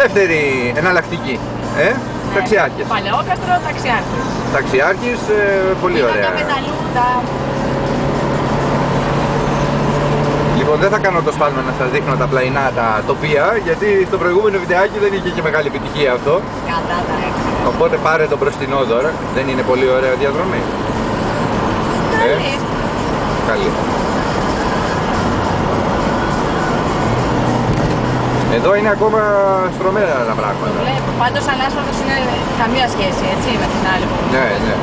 Δεύτερη εναλλακτική. Ταξιάρχης. Παλαιόκαστρο, Ταξιάρχης. Ταξιάρχης, πολύ ωραία. Τα μεταλλούδα. Λοιπόν, δεν θα κάνω το σφάλμα να σας δείχνω τα πλαϊνά τα τοπία, γιατί στο προηγούμενο βιντεάκι δεν είχε και μεγάλη επιτυχία αυτό. Κατά τα έξι. Οπότε πάρε το μπροστινό τώρα. Δεν είναι πολύ ωραία διαδρομή? Καλή. Καλή. Εδώ είναι ακόμα στρωμένα τα πράγματα. Βλέπω. Πάντως ανάσφαλτος είναι καμία σχέση, έτσι, με την άλλη που Ναι, ναι.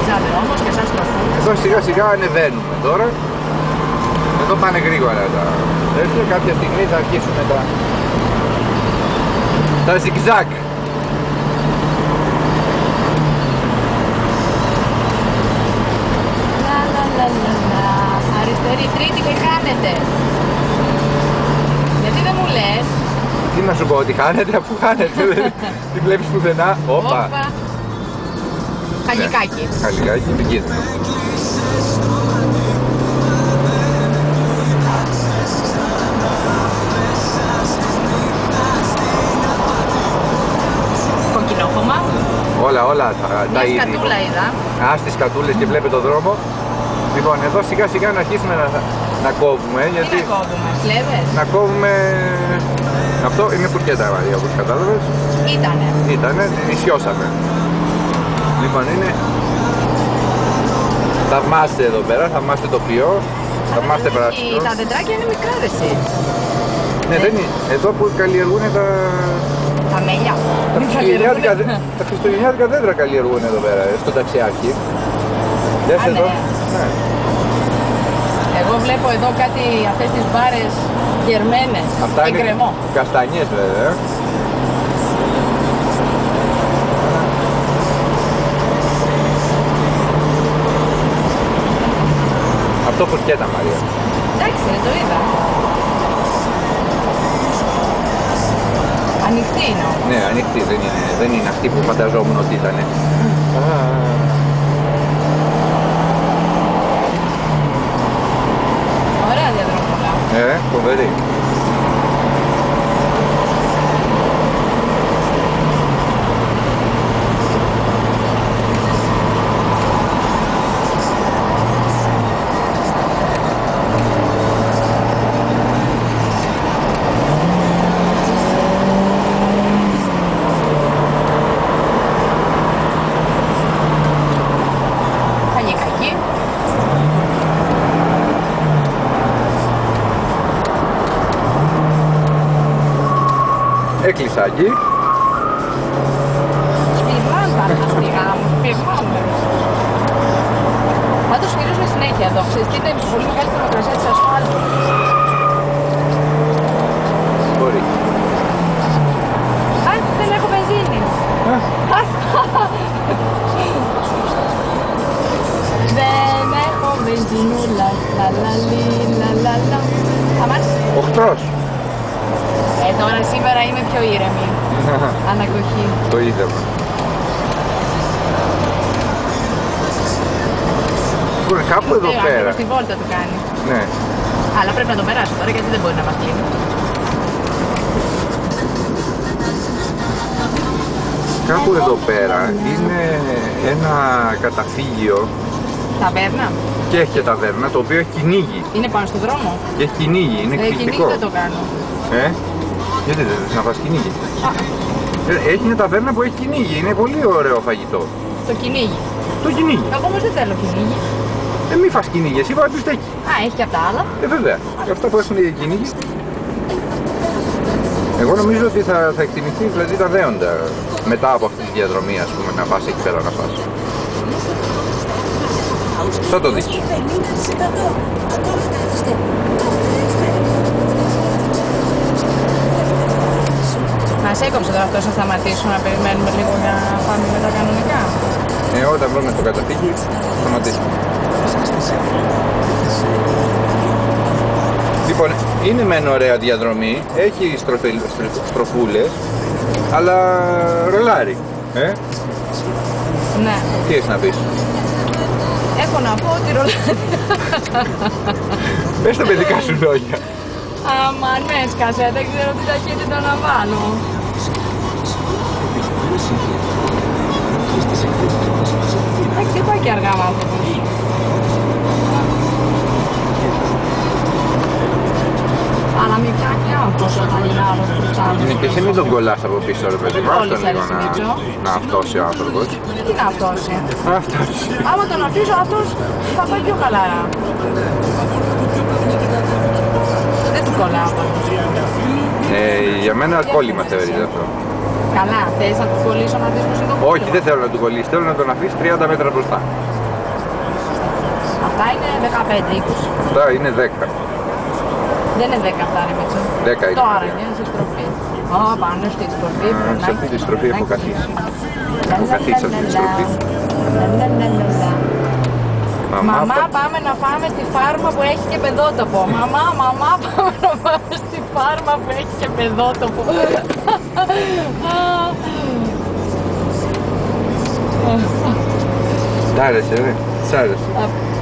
σαν δρόμος και σαν στροφούς. Εδώ σιγά σιγά ανεβαίνουμε τώρα. Εδώ πάνε γρήγορα τα τέτοια. Κάποια στιγμή θα αρχίσουμε τα zigzag. Αριστερή, τρίτη και χάνετε. Γιατί δεν μου λες? Τι να σου πω, ότι χάνεται αφού χάνεται. Τι βλέπεις πουθενά? Όπα. Χαλικάκι. Χαλικάκι, μην κίνδυνο. Κοκκινόχωμα. Όλα τα Μια σκατούλα είδα. Στις σκατούλες και βλέπετε το δρόμο. Λοιπόν, εδώ σιγά σιγά να αρχίσουμε να κόβουμε. Γιατί Τι να κόβουμε, σλέβες? να κόβουμε. Αυτό είναι πουρκέτα, Μαρία, όπως κατάλαβες. Ήτανε, νησιώσαμε. Λοιπόν, είναι. Θαυμάστε εδώ πέρα, θαυμάστε τοπίο. Θαυμάστε πράσινο. Τα δεντράκια είναι μικρά, ρε εσύ. Ναι, δεν είναι. Εδώ που καλλιεργούν τα μέλια. Τα χριστουγεννιάτικα δέντρα καλλιεργούν εδώ πέρα, στο Ταξιάρχη. Δες εδώ. Ναι. Εγώ βλέπω εδώ κάτι, αυτές τις μπάρες γερμένες. Αυτά είναι κρεμό. καστανιές βέβαια. Αυτό φουρκέτα, Μαρία. Εντάξει, το είδα. Ανοιχτή είναι όμως. Ναι, ανοιχτή, δεν είναι αυτή που φανταζόμουν ότι ήταν. Ωραία διαδρομή. Φοβερή. Έκλεισάκι. Σπιγμάν πάνε τα σπιγά μου, σπιγμάν. Πάντως σφυρίζουν συνέχεια εδώ. Ξέρεις τι είναι πολύ μεγάλη θερμοκρασία της ασφάλτου. Μπορεί. Δεν έχω βενζίνη. Δεν έχω βενζινούλα. Λαλαλαλαλαλα. Αμάς. Οχτρός. Τώρα σήμερα είμαι πιο ήρεμη. Ανακοχή. Το είδαμε. Λοιπόν, κάπου εδώ πέρα. Στη βόλτα του κάνει. Ναι. Αλλά πρέπει να το περάσω τώρα γιατί δεν μπορεί να μας κλείνει. Κάπου εδώ πέρα είναι ένα καταφύγιο. Ταβέρνα. Και έχει και ταβέρνα, το οποίο έχει κυνήγι. Είναι πάνω στο δρόμο. Και έχει κυνήγι, είναι εκπληκτικό. Κυνήγι δεν το κάνω. Γιατί δεν θες να φας κυνήγι? Έχει μια ταβέρνα που έχει κυνήγι, είναι πολύ ωραίο φαγητό. Το κυνήγι. Το κυνήγι. Εγώ όμως δεν θέλω κυνήγι. Μη φας κυνήγι, εσύ βάζεις μπιστέκι. Έχει και απ' τα άλλα. Βέβαια. Και αυτά που έχουν κυνήγι. Εγώ νομίζω ότι θα εκτιμηθεί δηλαδή τα δέοντα μετά από αυτή τη διαδρομή, ας πούμε, να πας εκεί πέρα να φας. Θα το δεις. Μας έκοψε τώρα αυτό, θα σταματήσουμε να περιμένουμε λίγο για να πάμε με τα κανονικά. Όταν βρούμε το καταφύγι, σταματήσουμε. Λοιπόν, είναι μεν ωραία διαδρομή, έχει στροφούλες, αλλά ρολάρι. Ναι. Τι έχεις να πεις? Έχω να πω ότι ρολάρι. Πες τα παιδικά σου λόγια. Αμάν με έσκασε, δεν ξέρω τι ταχύτητα να βάλω. Εντάξει, δεν πάει και αργά ο άνθρωπος. Αλλά μην φτιάχνει άγχος όταν είναι άλλος μπροστά. Είναι και εσύ μην τον κολλάς από πίσω ρε παιδί μου, άστον λίγο να αυτώσει ο άνθρωπος. Τι να αυτώσει. Αυτός. Άμα τον αφήσω αυτός θα πάει πιο χαλαρά. Δεν του κολλάω. Για μένα κόλλημα θεωρείται αυτό. Καλά, θες να του κολλήσω να δεις πως είναι το κόλλημα. Όχι, δεν θέλω να του κολλήσει, θέλω να τον αφήσει 30 μέτρα μπροστά. Αυτά είναι 15-20. Αυτά είναι 10. Δεν είναι 10 αυτά ρε Μίτσο. 10 είναι. Τώρα είναι στη στροφή. Ω, πάνω στη στροφή. Σε αυτή τη στροφή έχω καθίσει. Έχω καθίσει σε αυτή τη στροφή. Μαμά, πάμε να φάμε στη φάρμα που έχει και παιδότοπο. Μαμά, πάμε να πάμε στη φάρμα που έχει και παιδότοπο. Τ' άρεσε ρε, σ' άρεσε.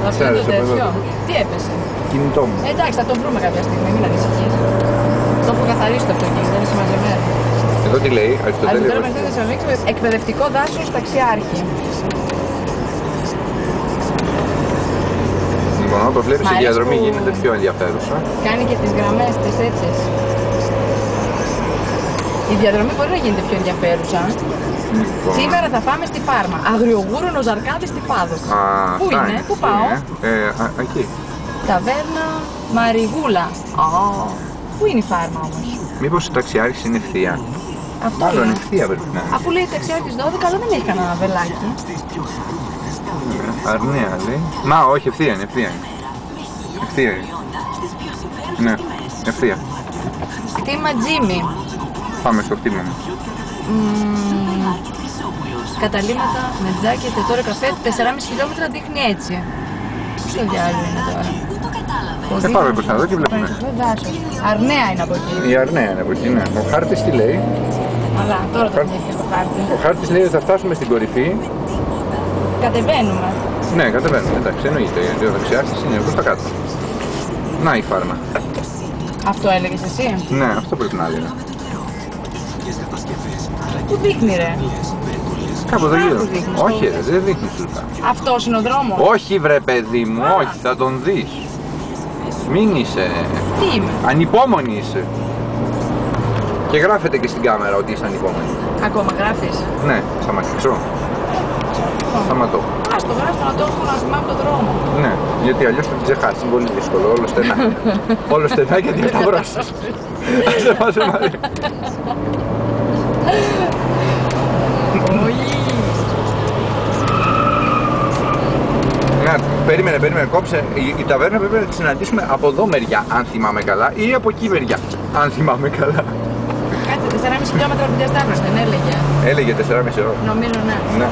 Αυτό είναι το τέτοιο. Τι έπεσε. Κινητό μου. Εντάξει, θα το βρούμε κάποια στιγμή, μην ανησυχείς. Το έχω καθαρίσει το αυτοκίνητο, είναι συμμαζεμένο. Εδώ τι λέει, Αριστοτέλη. Εκπαιδευτικό δάσος ταξιάρχη. Λοιπόν, όταν βλέπεις η διαδρομή γίνεται πιο ενδιαφέρουσα. Κάνει και τις γραμμές της έτσι. Η διαδρομή μπορεί να γίνεται πιο ενδιαφέρουσα. Λοιπόν. Σήμερα θα πάμε στη φάρμα. Αγριογούρουνο Ζαρκάδη στη Πάδο. Πού είναι, πού πάω. Εκεί. Ταβέρνα Μαριγούλα. Πού είναι η φάρμα όμως. Μήπως ο ταξιάρχης είναι ευθεία. Αυτό Μάλλον είναι. ευθεία πρέπει να είναι. Αφού λέει ταξιάρχης 12, αλλά δεν έχει κανένα βελάκι. Αρνέα λέει. Μα όχι, ευθεία είναι, ευθεία είναι. Ευθεία είναι. Ναι, ευθεία. Κτήμα Τζίμι. Πάμε στο κτήμα μου. Καταλήμματα, μετζάκια, τετόρα καφέ, 4,5 χιλιόμετρα δείχνει έτσι. Στο διάλογο είναι τώρα. Δεν πάμε προς εδώ και βλέπουμε. Αρνέα είναι από εκεί. Η Αρνέα είναι από εκεί, ναι. Ο χάρτης τι λέει. Αλλά τώρα το έχει το χάρτη. Ο χάρτης λέει ότι θα φτάσουμε στην κορυφή. Κατεβαίνουμε. Ναι, κατεβαίνουμε, εντάξει, εννοείται. Γιατί ο δεξιάρχης είναι προς τα κάτω. Να η φάρμα. Αυτό έλεγες εσύ. Ναι, αυτό πρέπει να έλεγα. Πού δείχνει ρε. Κάπου εδώ γύρω. Όχι ρε, δεν δείχνει σωστά. Αυτός είναι ο δρόμος. Όχι βρε παιδί μου, όχι, θα τον δεις. Μην είσαι... Τι είμαι. Ανυπόμονη είσαι. Και γράφεται και στην κάμερα ότι είσαι ανυπόμονη. Ακόμα γράφεις. Ναι, σταματήσω. Σταματώ. Ας το γράφω να το έχω να θυμάμαι τον δρόμο. Ναι, γιατί αλλιώς θα την ξεχάσεις. Είναι πολύ δύσκολο, όλο στενά. Όλο στενά και διαταβρώσεις. Άσε πάσε Μαρία. Περίμενε, κόψε. Η ταβέρνα πρέπει να τη συναντήσουμε από εδώ μεριά, αν θυμάμαι καλά, ή από εκεί μεριά, αν θυμάμαι καλά. Κάτσε, 4,5 χιλιόμετρα από τη διασταύρωση, δεν έλεγε. Έλεγε 4,5 ώρα. Νομίζω ναι. Ναι.